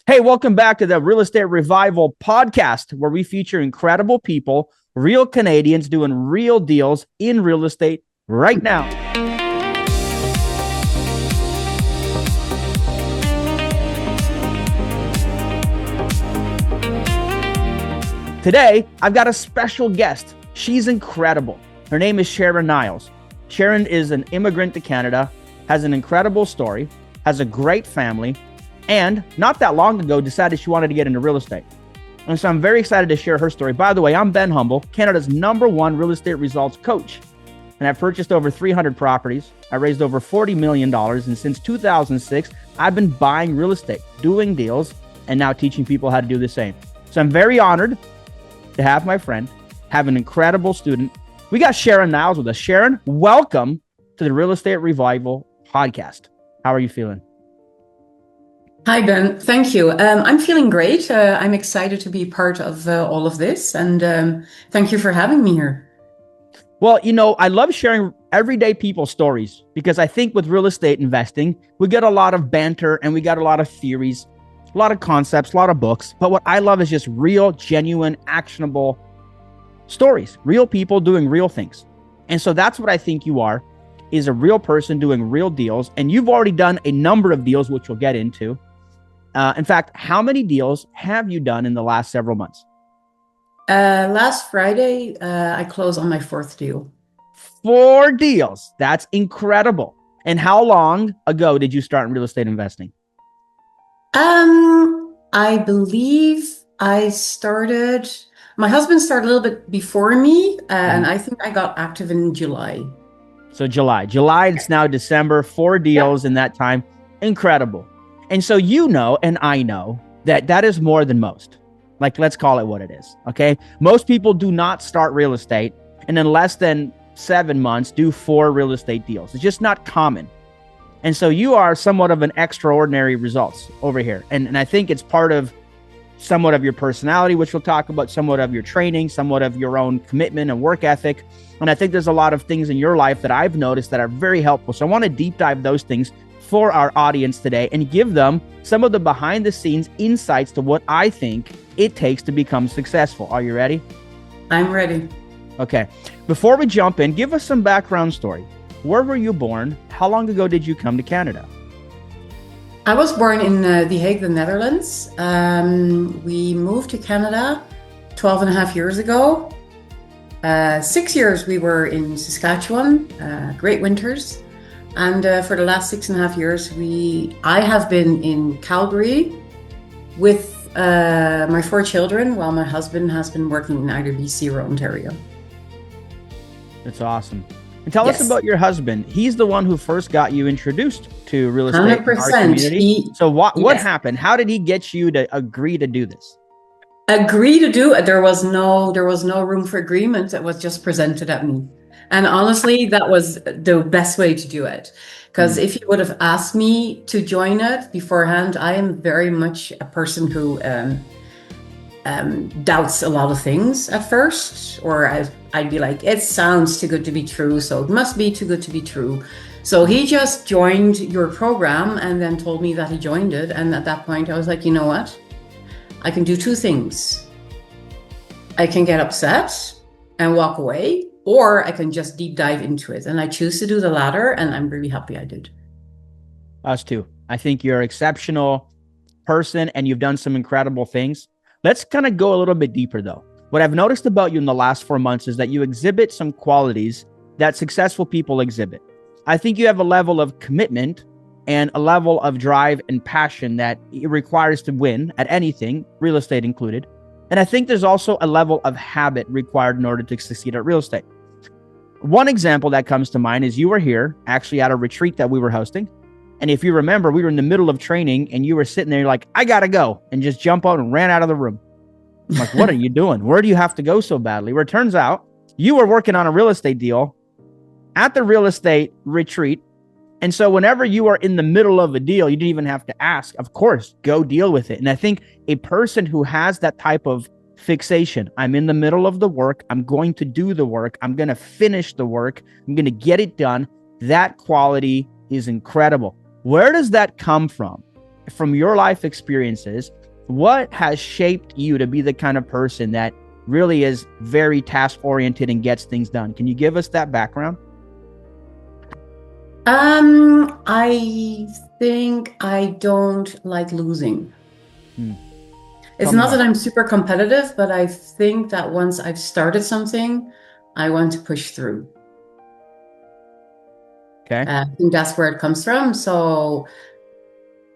Hey, welcome back to the Real Estate Revival podcast, where we feature incredible people, real Canadians doing real deals in real estate right now. Today, I've got a special guest. She's incredible. Her name is Sharon Niles. Sharon is an immigrant to Canada, has an incredible story, has a great family, and not that long ago decided she wanted to get into real estate. And so I'm very excited to share her story. By the way, I'm Ben Humble, Canada's #1 real estate results coach. And I've purchased over 300 properties. I raised over $40 million. And since 2006, I've been buying real estate, doing deals, and now teaching people how to do the same. So I'm very honored to have my friend, have an incredible student. We got Sharon Niles with us. Sharon, welcome to the Real Estate Revival podcast. How are you feeling? Hi, Ben. Thank you. I'm feeling great. I'm excited to be part of all of this. And thank you for having me here. Well, I love sharing everyday people's stories because I think with real estate investing, we get a lot of banter and we got a lot of theories, a lot of concepts, a lot of books. But what I love is just real, genuine, actionable stories, real people doing real things. And so that's what I think you are, is a real person doing real deals. And you've already done a number of deals, which we'll get into. In fact, how many deals have you done in the last several months? Last Friday, I closed on my 4th deal. 4 deals. That's incredible. And how long ago did you start in real estate investing? I believe my husband started a little bit before me, and I think I got active in July. So July, it's now December, 4 deals in that time. Incredible. And so and I know that is more than most. Like, let's call it what it is, okay? Most people do not start real estate and in less than 7 months do 4 real estate deals. It's just not common. And so you are somewhat of an extraordinary results over here. And I think it's part of somewhat of your personality, which we'll talk about, somewhat of your training, somewhat of your own commitment and work ethic. And I think there's a lot of things in your life that I've noticed that are very helpful. So I want to deep dive those things for our audience today and give them some of the behind the scenes insights to what I think it takes to become successful. Are you ready? I'm ready. Okay. Before we jump in, give us some background story. Where were you born? How long ago did you come to Canada? I was born in The Hague, the Netherlands. We moved to Canada 12 and a half years ago. 6 years we were in Saskatchewan, great winters. And for the last 6.5 years, I have been in Calgary with my 4 children, while my husband has been working in either BC or Ontario. That's awesome. And tell us about your husband. He's the one who first got you introduced to real estate 100%. in our community. So what happened? How did he get you to agree to do this? Agree to do it? There was no room for agreement. It was just presented at me. And honestly, that was the best way to do it. Because if you would have asked me to join it beforehand, I am very much a person who doubts a lot of things at first. Or I'd be like, it sounds too good to be true, so it must be too good to be true. So he just joined your program and then told me that he joined it. And at that point, I was like, you know what? I can do 2 things. I can get upset and walk away, or I can just deep dive into it. And I choose to do the latter, and I'm really happy I did. Us too. I think you're an exceptional person and you've done some incredible things. Let's kind of go a little bit deeper though. What I've noticed about you in the last 4 months is that you exhibit some qualities that successful people exhibit. I think you have a level of commitment and a level of drive and passion that it requires to win at anything, real estate included. And I think there's also a level of habit required in order to succeed at real estate. One example that comes to mind is you were here actually at a retreat that we were hosting. And if you remember, we were in the middle of training and you were sitting there, you're like, I got to go, and just jump out and ran out of the room. I'm like, what are you doing? Where do you have to go so badly? Where it turns out you were working on a real estate deal at the real estate retreat. And so whenever you are in the middle of a deal, you didn't even have to ask. Of course, go deal with it. And I think a person who has that type of fixation, I'm in the middle of the work, I'm going to do the work, I'm going to finish the work, I'm going to get it done, that quality is incredible. Where does that come from? from your life experiences, what has shaped you to be the kind of person that really is very task oriented and gets things done? Can you give us that background? I think I don't like losing. Hmm. It's Tell me not that why. I'm super competitive, but I think that once I've started something, I want to push through. Okay. I think that's where it comes from. So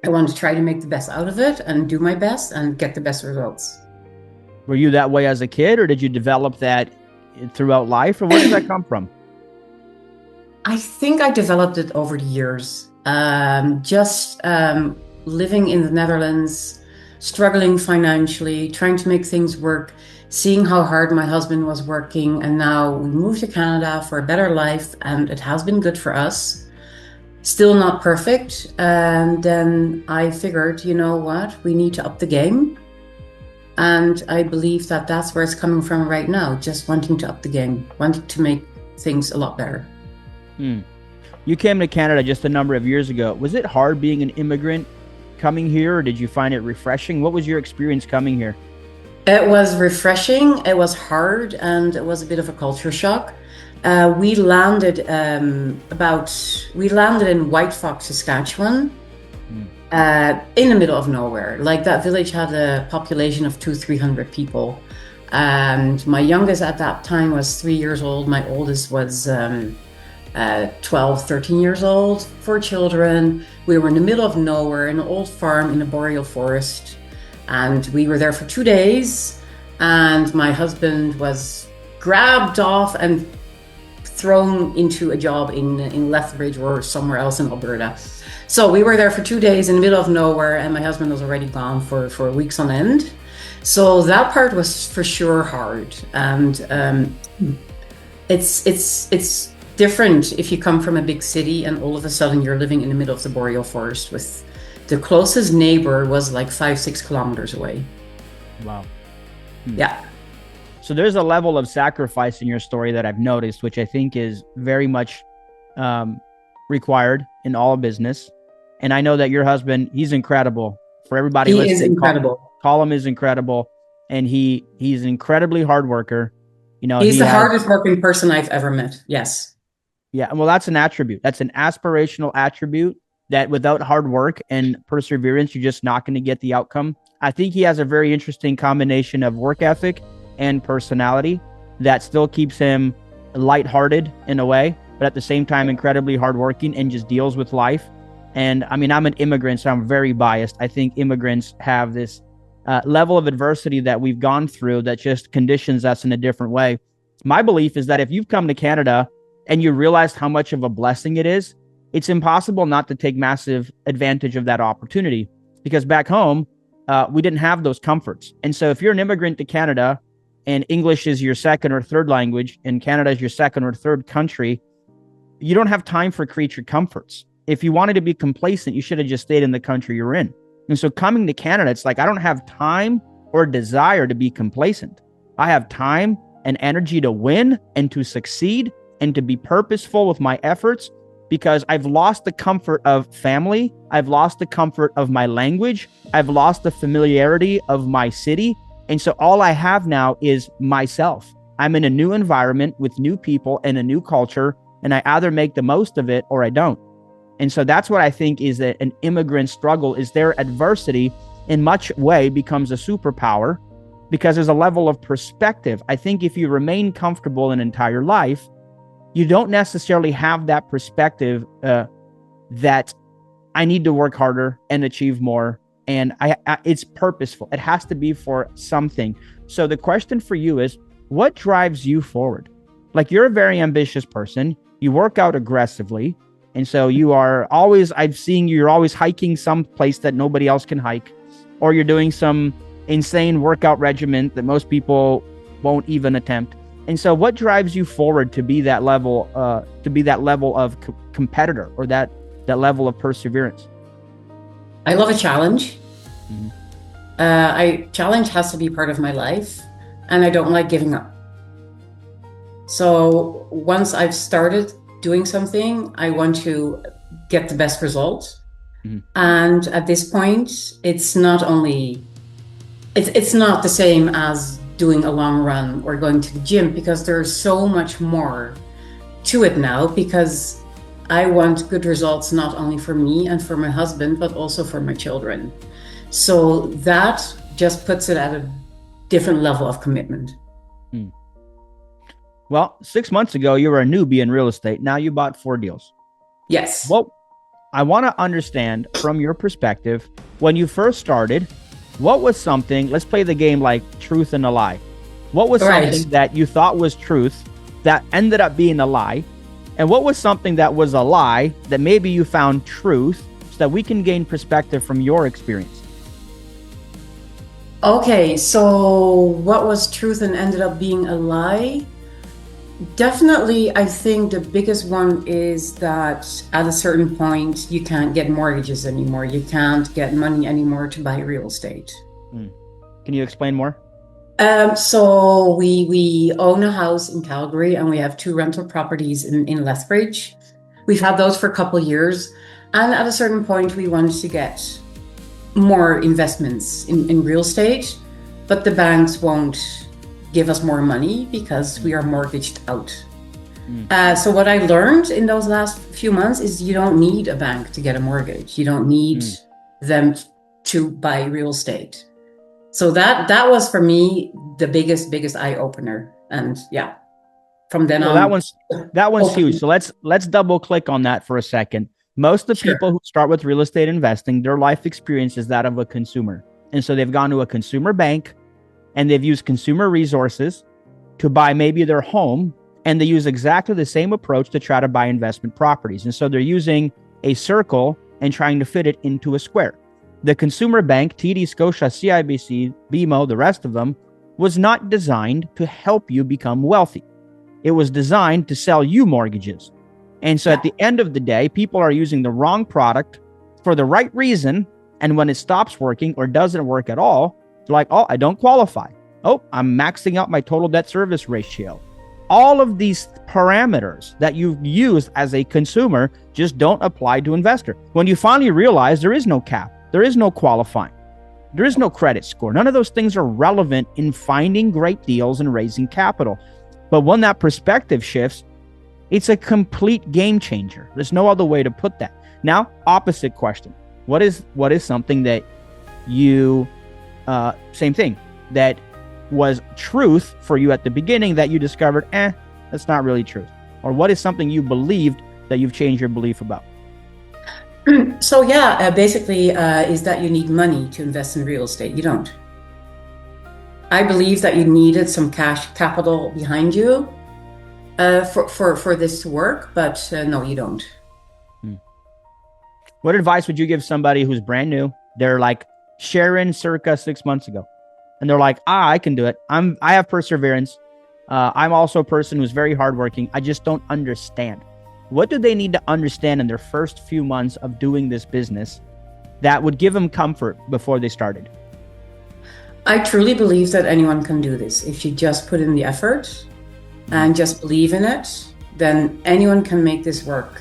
I want to try to make the best out of it and do my best and get the best results. Were you that way as a kid, or did you develop that throughout life, or where does that come from? I think I developed it over the years. Just living in the Netherlands, struggling financially, trying to make things work, seeing how hard my husband was working, and now we moved to Canada for a better life, and it has been good for us. Still not perfect. And then I figured, you know what, we need to up the game. And I believe that that's where it's coming from right now, just wanting to up the game, wanting to make things a lot better. Hmm. You came to Canada just a number of years ago. Was it hard being an immigrant coming here, or did you find it refreshing? What was your experience coming here? It was refreshing, it was hard, and it was a bit of a culture shock. We landed in White Fox, Saskatchewan, Hmm. in the middle of nowhere. Like that village had a population of 300 people. And my youngest at that time was 3 years old. My oldest was 12, 13 years old. 4 children. We were in the middle of nowhere in an old farm in a boreal forest. And we were there for 2 days. And my husband was grabbed off and thrown into a job in Lethbridge or somewhere else in Alberta. So we were there for 2 days in the middle of nowhere, and my husband was already gone for weeks on end. So that part was for sure hard, and it's different if you come from a big city and all of a sudden you're living in the middle of the boreal forest with the closest neighbor was like 5-6 kilometers away. Wow. Yeah. So there's a level of sacrifice in your story that I've noticed, which I think is very much required in all business. And I know that your husband, he's incredible. For everybody He is listening, incredible. Colm is incredible, and he's an incredibly hard worker. You know, He's he the has, hardest working person I've ever met. Yes. yeah. Well, that's an attribute. That's an aspirational attribute that without hard work and perseverance, you're just not going to get the outcome. I think he has a very interesting combination of work ethic and personality that still keeps him lighthearted in a way, but at the same time, incredibly hardworking and just deals with life. And I mean, I'm an immigrant, so I'm very biased. I think immigrants have this level of adversity that we've gone through that just conditions us in a different way. My belief is that if you've come to Canada and you realize how much of a blessing it is, it's impossible not to take massive advantage of that opportunity, because back home, we didn't have those comforts. And so if you're an immigrant to Canada and English is your second or third language and Canada is your second or third country, you don't have time for creature comforts. If you wanted to be complacent, you should have just stayed in the country you're in. And so coming to Canada, it's like, I don't have time or desire to be complacent. I have time and energy to win and to succeed and to be purposeful with my efforts, because I've lost the comfort of family. I've lost the comfort of my language. I've lost the familiarity of my city. And so all I have now is myself. I'm in a new environment with new people and a new culture, and I either make the most of it or I don't. And so that's what I think is that an immigrant struggle is their adversity in much way becomes a superpower, because there's a level of perspective. I think if you remain comfortable an entire life, you don't necessarily have that perspective that I need to work harder and achieve more. And it's purposeful. It has to be for something. So the question for you is, what drives you forward? Like, you're a very ambitious person. You work out aggressively. And so you are always, I've seen you're always hiking some place that nobody else can hike, or you're doing some insane workout regimen that most people won't even attempt. And so what drives you forward to be that level, of competitor, or that level of perseverance? I love a challenge. Mm-hmm. Challenge has to be part of my life, and I don't like giving up. So once I've started doing something, I want to get the best results. Mhm. And at this point, it's not only it's not the same as doing a long run or going to the gym, because there's so much more to it now, because I want good results not only for me and for my husband, but also for my children. So that just puts it at a different level of commitment. Mm. Well, 6 months ago, you were a newbie in real estate. Now you bought 4 deals. Yes. Well, I want to understand from your perspective, when you first started, what was something, let's play the game like truth and a lie. What was Right. something that you thought was truth that ended up being a lie? And what was something that was a lie that maybe you found truth, so that we can gain perspective from your experience? Okay, so what was truth and ended up being a lie? Definitely, I think the biggest one is that at a certain point, you can't get mortgages anymore. You can't get money anymore to buy real estate. Can you explain more? So we own a house in Calgary, and we have 2 rental properties in Lethbridge. We've had those for a couple of years, and at a certain point, we wanted to get more investments in real estate, but the banks won't give us more money because we are mortgaged out. So what I learned in those last few months is you don't need a bank to get a mortgage. You don't need them to buy real estate. So that was for me the biggest eye opener. And yeah, from then Well, on. that one's huge. So let's double click on that for a second. Most of the Sure. people who start with real estate investing, their life experience is that of a consumer. And so they've gone to a consumer bank and they've used consumer resources to buy maybe their home, and they use exactly the same approach to try to buy investment properties. And so they're using a circle and trying to fit it into a square. The consumer bank, TD Scotia, CIBC, BMO, the rest of them, was not designed to help you become wealthy. It was designed to sell you mortgages. And so at the end of the day, people are using the wrong product for the right reason. And when it stops working or doesn't work at all, they're like, oh, I don't qualify. Oh, I'm maxing out my total debt service ratio. All of these parameters that you've used as a consumer just don't apply to investor. When you finally realize there is no cap, there is no qualifying, there is no credit score. None of those things are relevant in finding great deals and raising capital. But when that perspective shifts, it's a complete game changer. There's no other way to put that. Now, opposite question. What is something that you, same thing, that was truth for you at the beginning that you discovered, that's not really truth? Or what is something you believed that you've changed your belief about? So yeah, basically is that you need money to invest in real estate. You don't. I believe that you needed some cash capital behind you for this to work, but no, you don't. What advice would you give somebody who's brand new? They're like Sharon circa 6 months ago, and they're like, I can do it. I have perseverance. I'm also a person who's very hardworking. I just don't understand. What do they need to understand in their first few months of doing this business that would give them comfort before they started? I truly believe that anyone can do this. If you just put in the effort and just believe in it, then anyone can make this work.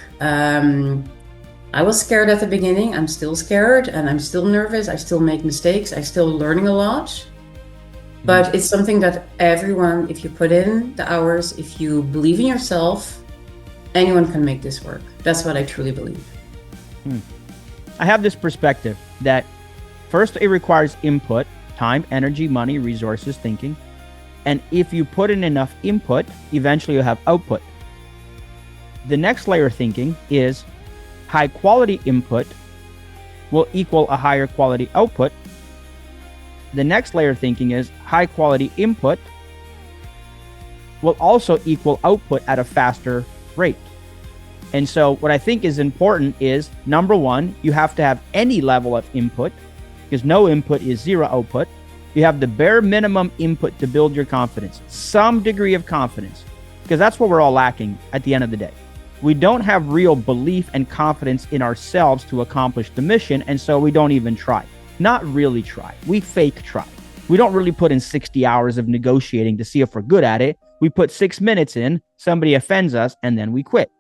I was scared at the beginning. I'm still scared and I'm still nervous. I still make mistakes. I'm still learning a lot. But it's something that everyone, if you put in the hours, if you believe in yourself, anyone can make this work. That's what I truly believe. I have this perspective that first it requires input, time, energy, money, resources, thinking. And if you put in enough input, eventually you'll have output. The next layer of thinking is high quality input will equal a higher quality output. The next layer of thinking is high quality input will also equal output at a faster rate. And so what I think is important is, number one, you have to have any level of input, because no input is zero output. You have the bare minimum input to build your confidence, some degree of confidence, because that's what we're all lacking at the end of the day. We don't have real belief and confidence in ourselves to accomplish the mission, and so we don't even try. Not really try. We fake try. We don't really put in 60 hours of negotiating to see if we're good at it. We put 6 minutes in, somebody offends us, and then we quit.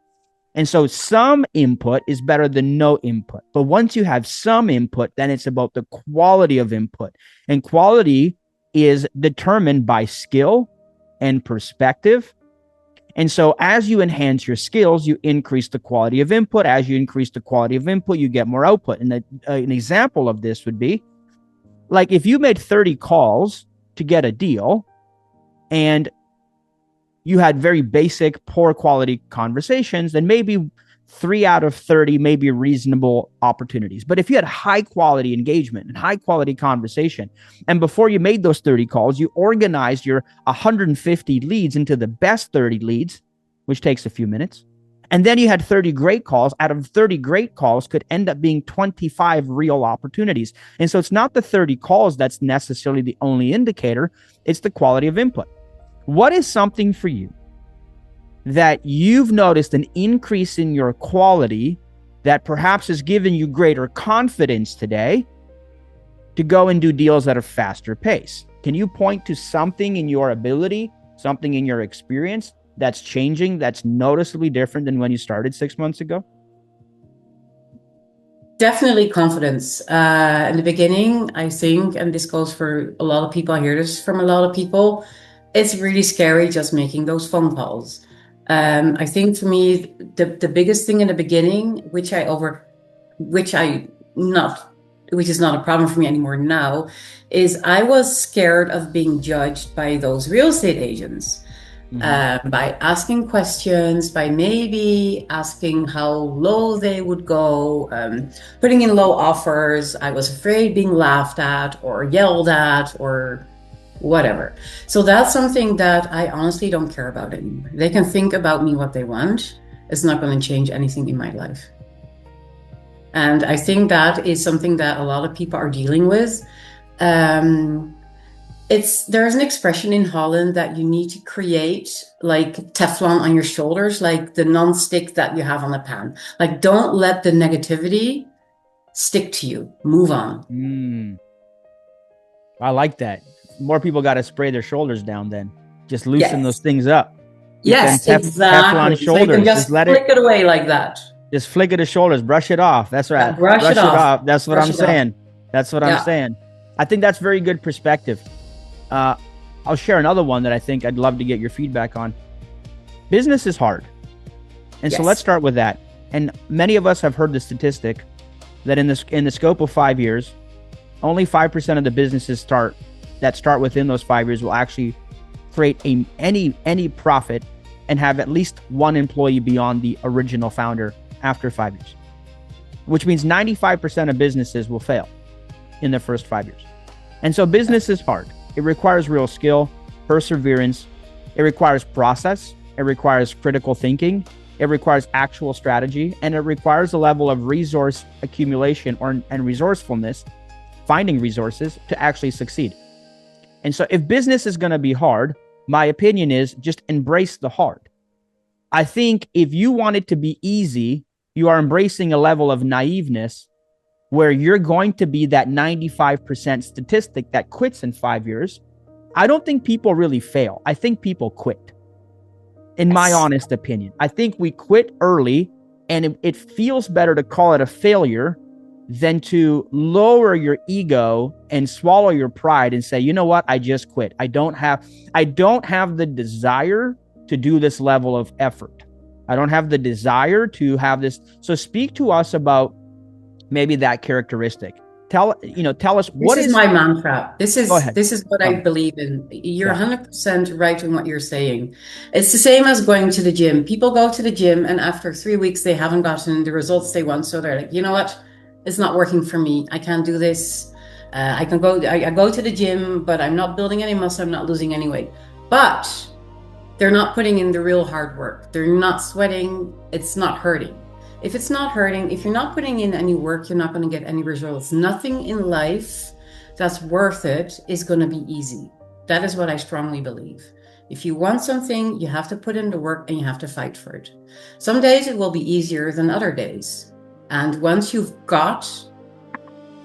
And so some input is better than no input. But once you have some input, then it's about the quality of input. And quality is determined by skill and perspective. And so as you enhance your skills, you increase the quality of input. As you increase the quality of input, you get more output. And an example of this would be like if you made 30 calls to get a deal and you had very basic, poor quality conversations, then maybe 3 out of 30 may be reasonable opportunities. But if you had high quality engagement and high quality conversation, and before you made those 30 calls, you organized your 150 leads into the best 30 leads, which takes a few minutes. And then you had 30 great calls. Out of 30 great calls could end up being 25 real opportunities. And so it's not the 30 calls that's necessarily the only indicator. It's the quality of input. What is something for you that you've noticed an increase in your quality that perhaps has given you greater confidence today to go and do deals at a faster pace? Can you point to something in your ability, something in your experience that's changing, that's noticeably different than when you started 6 months ago? Definitely confidence. In the beginning, I think, and this goes for a lot of people, I hear this from a lot of people, it's really scary just making those phone calls. I think for me, the biggest thing in the beginning, which is not a problem for me anymore now, is I was scared of being judged by those real estate agents. By asking questions, by maybe asking how low they would go, putting in low offers. I was afraid being laughed at or yelled at or whatever. So that's something that I honestly don't care about anymore. They can think about me what they want. It's not going to change anything in my life. And I think that is something that a lot of people are dealing with. There's an expression in Holland that you need to create like Teflon on your shoulders, like the non-stick that you have on the pan. Like, don't let the negativity stick to you. Move on. I like that. More people got to spray their shoulders down then. Just loosen those things up. Yes, exactly. Teflon shoulders. So you can just flick it away like that. Just flick of the shoulders. Brush it off. That's right. Brush it off. That's what I'm saying. That's what I'm saying. I think that's very good perspective. I'll share another one that I think I'd love to get your feedback on. Business is hard. And so let's start with that. And many of us have heard the statistic that in the scope of 5 years, only 5% of the businesses that start within those 5 years will actually create any profit and have at least one employee beyond the original founder after 5 years, which means 95% of businesses will fail in the first 5 years. And so business is hard. It requires real skill, perseverance. It requires process. It requires critical thinking. It requires actual strategy, and it requires a level of resource accumulation and resourcefulness, finding resources to actually succeed. And so if business is going to be hard, my opinion is just embrace the hard. I think if you want it to be easy, you are embracing a level of naiveness where you're going to be that 95% statistic that quits in 5 years. I don't think people really fail. I think people quit. In my honest opinion, I think we quit early, and it feels better to call it a failure than to lower your ego and swallow your pride and say, you know what, I just quit. I don't have the desire to do this level of effort. I don't have the desire to have this. So speak to us about maybe that characteristic. Tell us what is my mantra. This is what I believe in. You're 100% right in what you're saying. It's the same as going to the gym. People go to the gym and after 3 weeks they haven't gotten the results they want. So they're like, you know what? It's not working for me. I can't do this. I go to the gym, but I'm not building any muscle. I'm not losing any weight. But they're not putting in the real hard work. They're not sweating. It's not hurting. If it's not hurting, if you're not putting in any work, you're not going to get any results. Nothing in life that's worth it is going to be easy. That is what I strongly believe. If you want something, you have to put in the work and you have to fight for it. Some days it will be easier than other days. And once you've got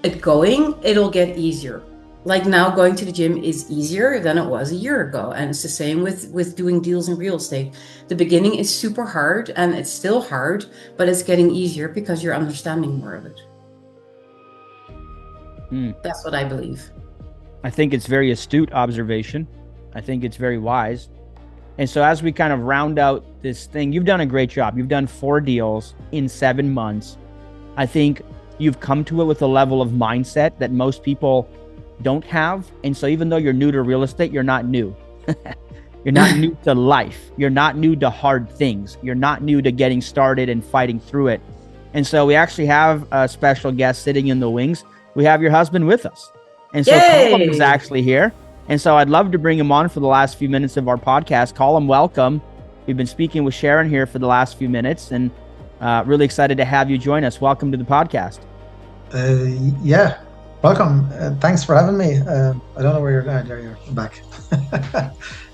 it going, it'll get easier. like now going to the gym is easier than it was a year ago. And it's the same with doing deals in real estate. The beginning is super hard and it's still hard, but it's getting easier because you're understanding more of it. That's what I believe. I think it's very astute observation. I think it's very wise. And so as we kind of round out this thing, you've done a great job. You've done 4 deals in 7 months. I think you've come to it with a level of mindset that most people don't have. And so even though you're new to real estate, you're not new. You're not new to life. You're not new to hard things. You're not new to getting started and fighting through it. And so we actually have a special guest sitting in the wings. We have your husband with us. And so Colm is actually here. And so I'd love to bring him on for the last few minutes of our podcast. Colm, welcome. We've been speaking with Sharon here for the last few minutes and really excited to have you join us. Welcome to the podcast. Yeah, welcome. Thanks for having me. I don't know where you're going. There you're back.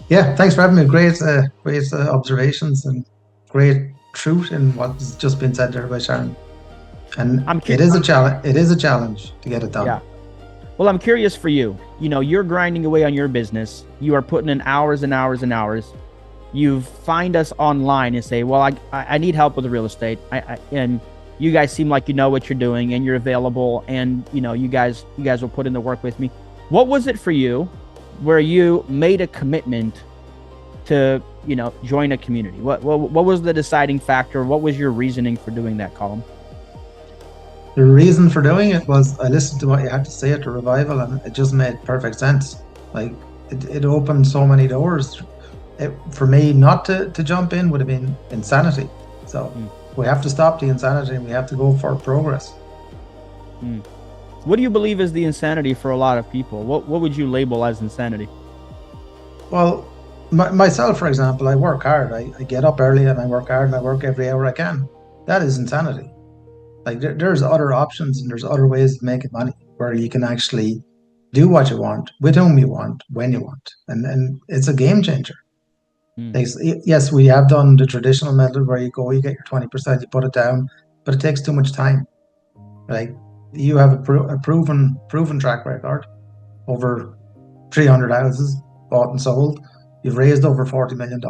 Yeah, thanks for having me. Great observations and great truth in what's just been said there by Sharon. And it is a challenge. It is a challenge to get it done. Yeah. Well, I'm curious for you. You know, you're grinding away on your business. You are putting in hours and hours and hours. You find us online and say, well, I need help with the real estate. And you guys seem like you know what you're doing and you're available. And, you know, you guys will put in the work with me. What was it for you where you made a commitment to, you know, join a community? What was the deciding factor? What was your reasoning for doing that, Colm? The reason for doing it was I listened to what you had to say at the revival and it just made perfect sense. Like it opened so many doors. For me not to jump in would have been insanity. So we have to stop the insanity and we have to go for progress. What do you believe is the insanity for a lot of people? What would you label as insanity? Well, myself, for example, I work hard. I get up early and I work hard and I work every hour I can. That is insanity. Like there's other options and there's other ways of making money where you can actually do what you want, with whom you want, when you want. And it's a game changer. Yes, we have done the traditional method where you go, you get your 20%, you put it down, but it takes too much time. Like you have a proven track record, over 300 houses bought and sold. You've raised over $40 million.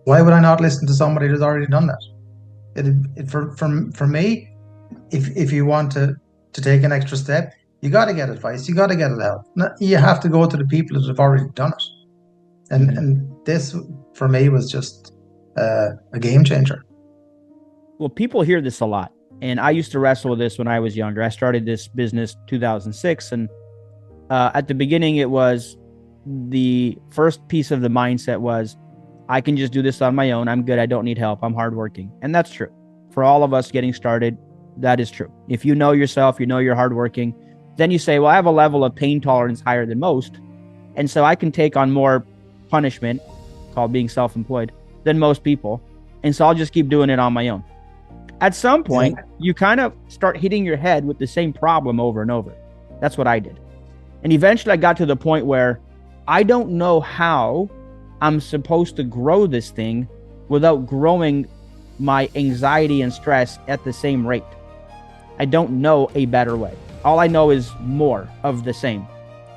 Why would I not listen to somebody who's already done that? For me, if you want to take an extra step, you got to get advice. You got to get help. You have to go to the people that have already done it. And this, for me, was just a game changer. Well, people hear this a lot. And I used to wrestle with this when I was younger. I started this business 2006. And at the beginning, it was the first piece of the mindset was, I can just do this on my own. I'm good. I don't need help. I'm hardworking. And that's true. For all of us getting started, that is true. If you know yourself, you know you're hardworking, then you say, well, I have a level of pain tolerance higher than most. And so I can take on more punishment, called being self-employed, than most people. And so I'll just keep doing it on my own. At some point, you kind of start hitting your head with the same problem over and over. That's what I did. And eventually I got to the point where I don't know how I'm supposed to grow this thing without growing my anxiety and stress at the same rate. I don't know a better way. All I know is more of the same.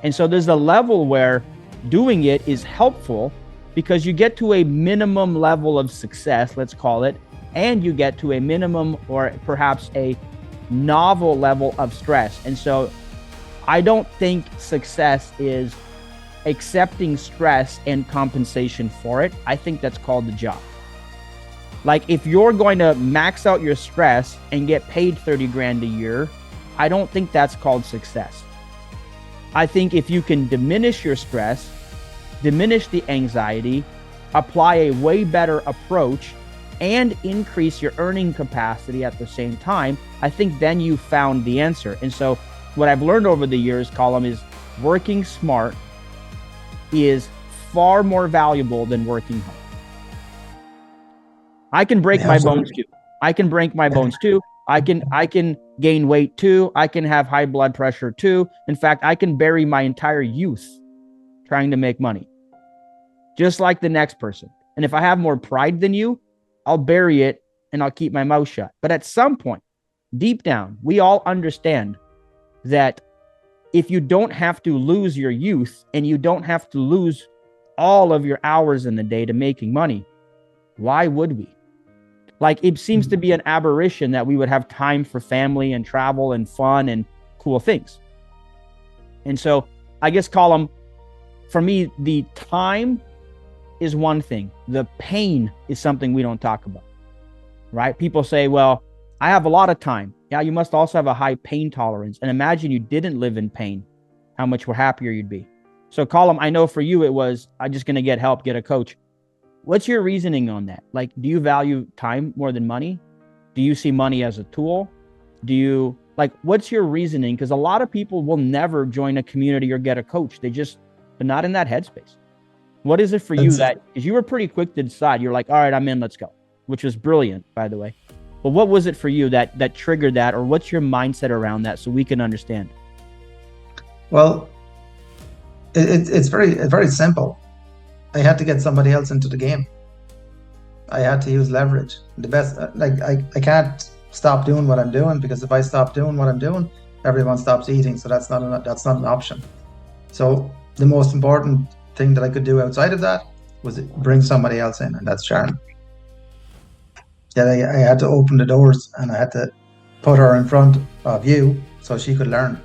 And so there's a level where doing it is helpful because you get to a minimum level of success, let's call it, and you get to a minimum or perhaps a novel level of stress. And so I don't think success is accepting stress and compensation for it. I think that's called the job. Like if you're going to max out your stress and get paid 30 grand a year, I don't think that's called success. I think if you can diminish your stress, diminish the anxiety, apply a way better approach, and increase your earning capacity at the same time, I think then you found the answer. And so what I've learned over the years, Colm, is working smart is far more valuable than working hard. I can break my bones too. I can break my bones too. I can gain weight too. I can have high blood pressure too. In fact, I can bury my entire youth trying to make money, just like the next person. And if I have more pride than you, I'll bury it and I'll keep my mouth shut. But at some point, deep down, we all understand that if you don't have to lose your youth and you don't have to lose all of your hours in the day to making money, why would we? Like, it seems to be an aberration that we would have time for family and travel and fun and cool things. And so I guess, Colm, for me, the time is one thing. The pain is something we don't talk about, right? People say, well, I have a lot of time. Yeah, you must also have a high pain tolerance. And imagine you didn't live in pain, how much more happier you'd be. So Colm, I know for you, it was, I'm just going to get help, get a coach. What's your reasoning on that? Like, do you value time more than money? Do you see money as a tool? Do you, like, what's your reasoning? Because a lot of people will never join a community or get a coach. They're not in that headspace. What is it for you that, because you were pretty quick to decide, you're like, all right, I'm in, let's go, which was brilliant, by the way. But what was it for you that triggered that, or what's your mindset around that so we can understand? Well, it's very simple. I had to get somebody else into the game. I had to use leverage. The best, I can't stop doing what I'm doing, because if I stop doing what I'm doing, everyone stops eating. So that's not an option. So the most important thing that I could do outside of that was bring somebody else in, and that's Sharon. Yeah, I had to open the doors, and I had to put her in front of you so she could learn.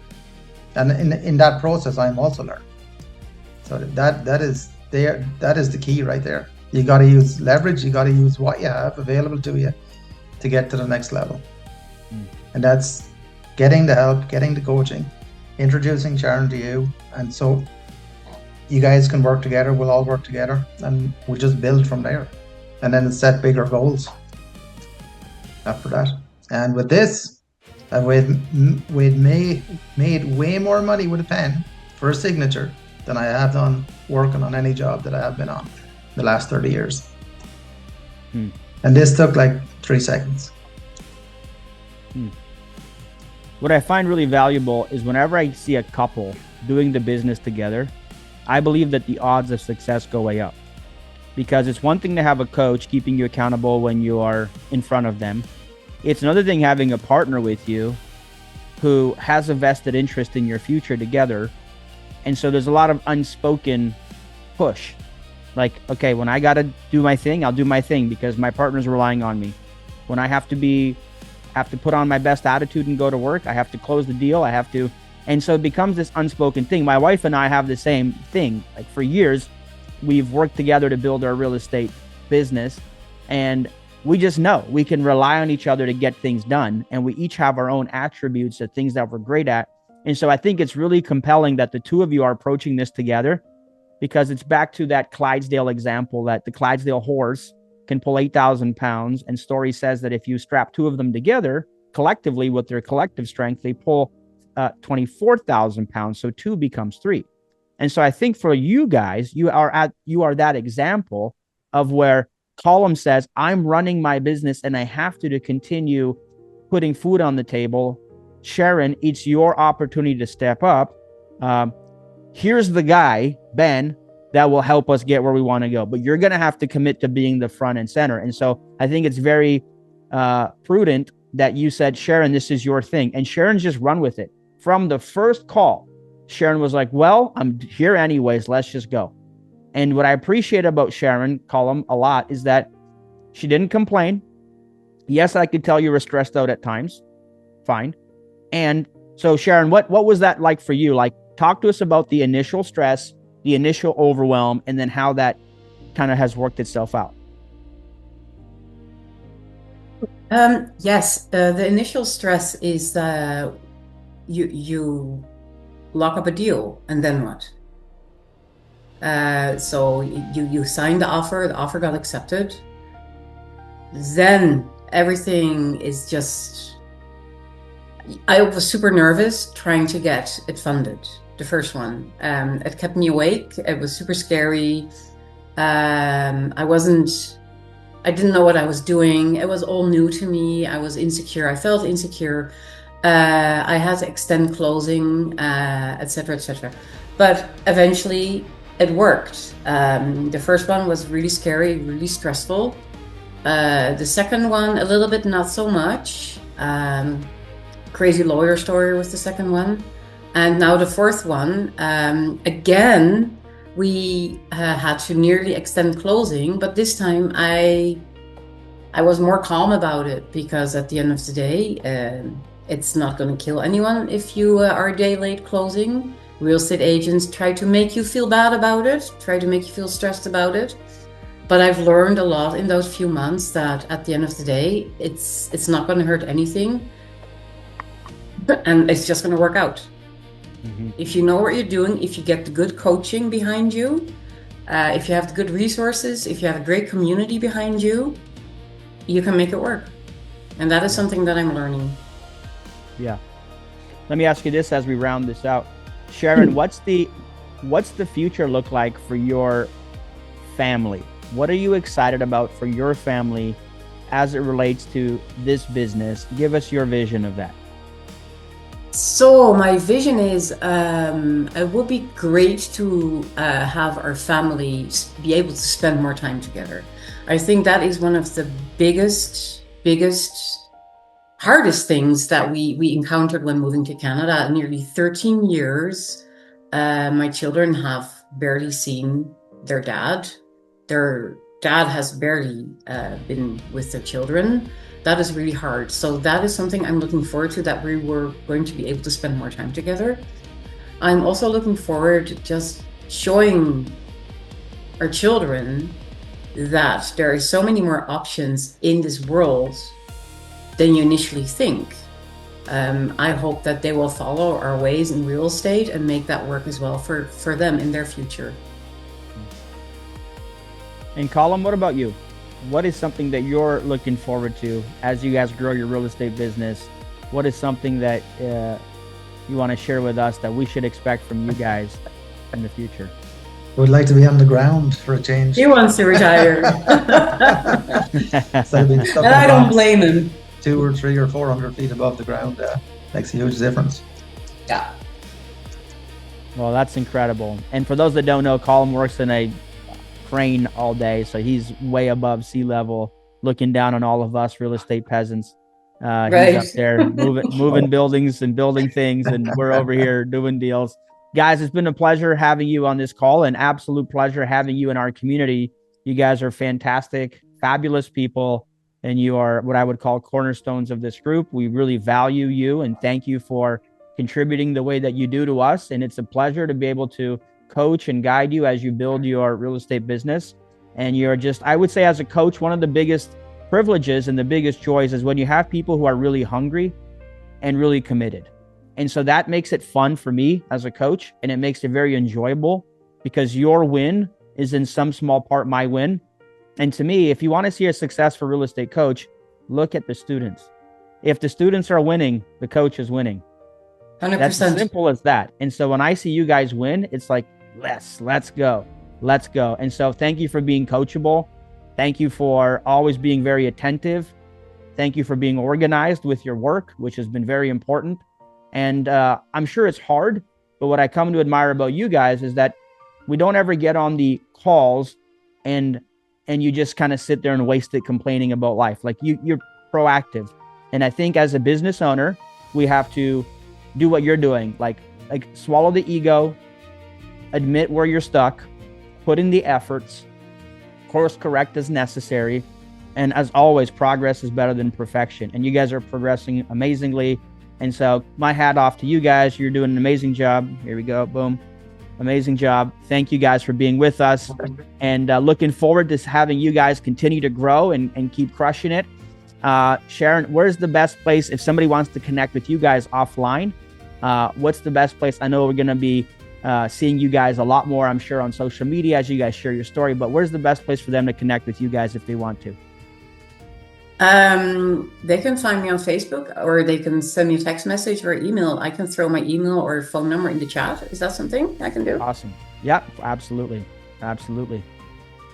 And in that process, I'm also learning. So that is the key right there. You got to use leverage. You got to use what you have available to you to get to the next level. And that's getting the help, getting the coaching, introducing Sharon to you. And so you guys can work together. We'll all work together, and we'll just build from there. And then set bigger goals after that. And with this, we've made way more money with a pen for a signature than I have done working on any job that I have been on the last 30 years. And this took like 3 seconds. What I find really valuable is whenever I see a couple doing the business together, I believe that the odds of success go way up. Because it's one thing to have a coach keeping you accountable when you are in front of them. It's another thing having a partner with you who has a vested interest in your future together. And so there's a lot of unspoken push. Like, okay, when I got to do my thing, I'll do my thing because my partner's relying on me. When I have to put on my best attitude and go to work, I have to close the deal. And so it becomes this unspoken thing. My wife and I have the same thing. Like, for years, we've worked together to build our real estate business, and we just know we can rely on each other to get things done. And we each have our own attributes of things that we're great at. And so I think it's really compelling that the two of you are approaching this together, because it's back to that Clydesdale example that the Clydesdale horse can pull 8,000 pounds. And story says that if you strap two of them together collectively with their collective strength, they pull 24,000 pounds. So 2 becomes 3. And so I think for you guys, you are that example of where Colm says, I'm running my business and I have to continue putting food on the table. Sharon, it's your opportunity to step up. Here's the guy, Ben, that will help us get where we want to go. But you're going to have to commit to being the front and center. And so I think it's very prudent that you said, Sharon, this is your thing. And Sharon's just run with it. From the first call, Sharon was like, well, I'm here anyways. Let's just go. And what I appreciate about Sharon, Colm, a lot is that she didn't complain. Yes, I could tell you were stressed out at times. Fine. And so, Sharon, what was that like for you? Like, talk to us about the initial stress, the initial overwhelm, and then how that kind of has worked itself out. Yes, the initial stress is you lock up a deal, and then what? So you signed the offer got accepted. Then everything is just, I was super nervous trying to get it funded, the first one. It kept me awake. It was super scary. I didn't know what I was doing. It was all new to me. I was insecure. I felt insecure. I had to extend closing, etc., etc. But eventually it worked. The first one was really scary, really stressful. The second one, a little bit not so much. Crazy lawyer story was the second one. And now the fourth one, again, we had to nearly extend closing, but this time I was more calm about it, because at the end of the day, it's not going to kill anyone if you are a day late closing. Real estate agents try to make you feel bad about it, try to make you feel stressed about it. But I've learned a lot in those few months that at the end of the day, it's not going to hurt anything, and it's just going to work out. Mm-hmm. If you know what you're doing, if you get the good coaching behind you, if you have the good resources, if you have a great community behind you, you can make it work. And that is something that I'm learning. Yeah. Let me ask you this as we round this out. Sharon, what's the future look like for your family? What are you excited about for your family as it relates to this business? Give us your vision of that. So my vision is, it would be great to have our families be able to spend more time together. I think that is one of the biggest, hardest things that we encountered when moving to Canada. Nearly 13 years, my children have barely seen their dad. Their dad has barely been with their children. That is really hard. So that is something I'm looking forward to, that we were going to be able to spend more time together. I'm also looking forward to just showing our children that there are so many more options in this world than you initially think. I hope that they will follow our ways in real estate and make that work as well for them in their future. And Colm, what about you? What is something that you're looking forward to as you guys grow your real estate business? What is something that you want to share with us that we should expect from you guys in the future? I would like to be on the ground for a change. He wants to retire. And I don't blame him. 2 or 3 or 400 feet above the ground makes a huge difference. Yeah. Well, that's incredible. And for those that don't know, Colm works in a crane all day, so he's way above sea level, looking down on all of us real estate peasants. Right. He's up there moving buildings and building things, and we're over here doing deals. Guys, it's been a pleasure having you on this call, an absolute pleasure having you in our community. You guys are fantastic, fabulous people, and you are what I would call cornerstones of this group. We really value you, and thank you for contributing the way that you do to us. And it's a pleasure to be able to coach and guide you as you build your real estate business. And you're just, I would say as a coach, one of the biggest privileges and the biggest joys is when you have people who are really hungry and really committed. And so that makes it fun for me as a coach, and it makes it very enjoyable, because your win is in some small part my win. And to me, if you want to see a successful real estate coach, look at the students. If the students are winning, the coach is winning. 100%. That's as simple as that. And so when I see you guys win, it's like, let's go. And so thank you for being coachable. Thank you for always being very attentive. Thank you for being organized with your work, which has been very important. And I'm sure it's hard, but what I come to admire about you guys is that we don't ever get on the calls and you just kind of sit there and waste it complaining about life. Like you're proactive. And I think as a business owner, we have to do what you're doing, like swallow the ego, admit where you're stuck, put in the efforts, course correct as necessary. And as always, progress is better than perfection. And you guys are progressing amazingly. And so my hat off to you guys. You're doing an amazing job. Here we go. Boom. Amazing job. Thank you guys for being with us, and looking forward to having you guys continue to grow and keep crushing it. Sharon, where's the best place if somebody wants to connect with you guys offline? What's the best place? I know we're going to be seeing you guys a lot more, I'm sure, on social media as you guys share your story, but where's the best place for them to connect with you guys if they want to? They can find me on Facebook, or they can send me a text message or email. I can throw my email or phone number in the chat. Is that something I can do? Awesome. Yep, absolutely.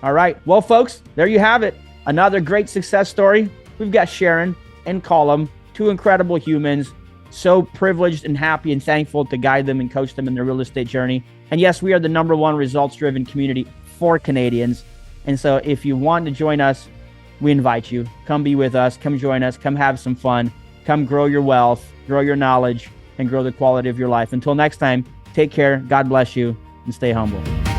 All right. Well, folks, there you have it. Another great success story. We've got Sharon and Colm, two incredible humans, so privileged and happy and thankful to guide them and coach them in their real estate journey. And yes, we are the #1 results-driven community for Canadians. And so if you want to join us, we invite you. Come be with us. Come join us. Come have some fun. Come grow your wealth, grow your knowledge, and grow the quality of your life. Until next time, take care. God bless you and stay humble.